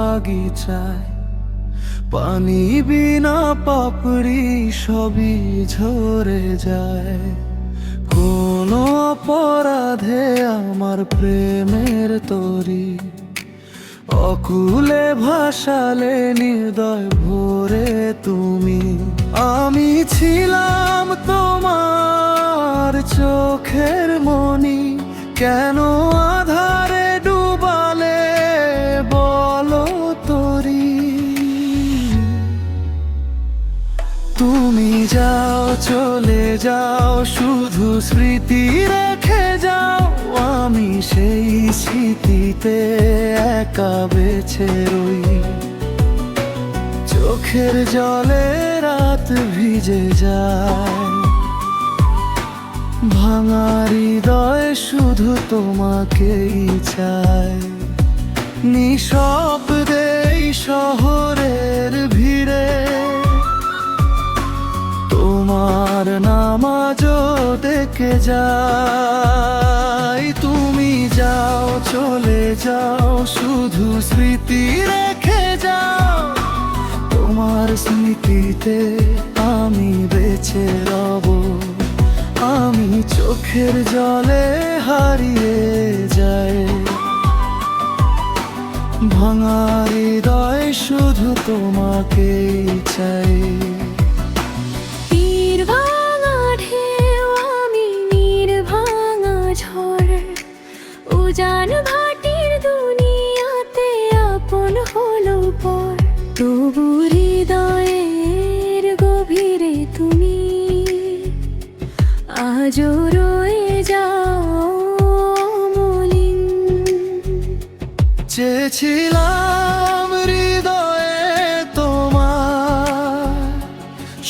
বাগিচায়, পানি বিনা পাপড়ি সবই ঝরে যায়। কোনো অপরাধে আমার প্রেমের তরি অকুলে ভাসালে হৃদয় ভরে তুমি। আমি ছিলাম তোমার চোখের মণি, কেন আধারে ডুবালে বলো তরি। তুমি যাও চলে যাও, শুধু স্মৃতি রেখে যাও। আমি সেই স্মৃতিতে একা বেঁচে রই, চোখের জলে রাত ভিজে যায়। ভাঙা হৃদয় শুধু তোমাকেই চায়। নিঃশব্দে এই শহরের ভিড়ে তোমার নাম আজও ডেকে যায়। তুমি যাও চলে যাও, শুধু স্মৃতি রেখে যাও। তোমার স্মৃতিতে আমি বেঁচে রব, আমি চোখের জলে হারিয়ে যাই। ভাঙা হৃদয় শুধু তোমাকেই চাই। উজান ভাটির দুনিয়াতে আপন হলো পর, তবু হৃদয়ের গভীরে তুমি আজও রয়ে যাও মলিন। চেয়েছিলাম হৃদয়ে তোমার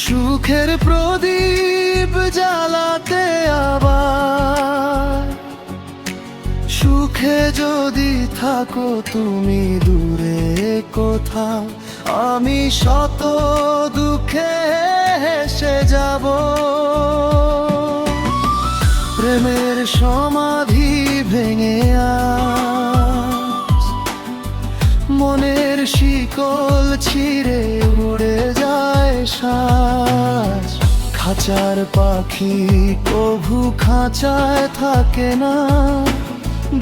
সুখের প্রদীপ জ্বালাতে আবার। সুখে যদি থাকো তুমি দূরে কোথাও, আমি শত দুঃখে হেসে যাব। প্রেমের সমাধি ভেঙে আজ মনের শিকল ছিঁড়ে উড়ে যায় শ্বাস। খাঁচার পাখি কভু খাঁচায় থাকে না,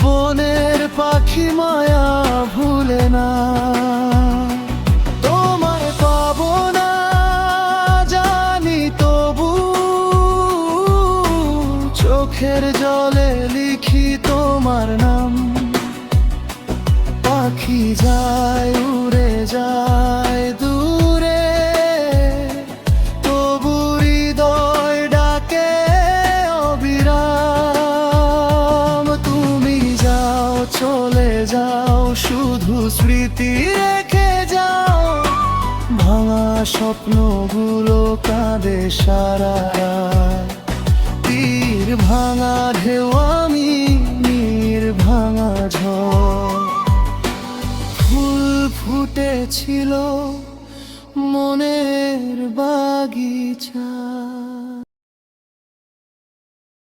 বনের পাখি মায়া ভুলে না। তোমায় পাবো না জানি, তবু চোখের জলে লিখি তোমার নাম। পাখি যায় উড়ে যায় দূরে, তবু হৃদয় ডাকে অবিরাম। তুমি যাও চলে যাও, শুধু স্মৃতি রেখে যাও। ভাঙা স্বপ্নগুলো কাঁদে সারা রাত। তীর ভাঙা ঢেউ আমি নীর ভাঙা ঝড়। ফুল ফুটেছিল মনের বাগিচা।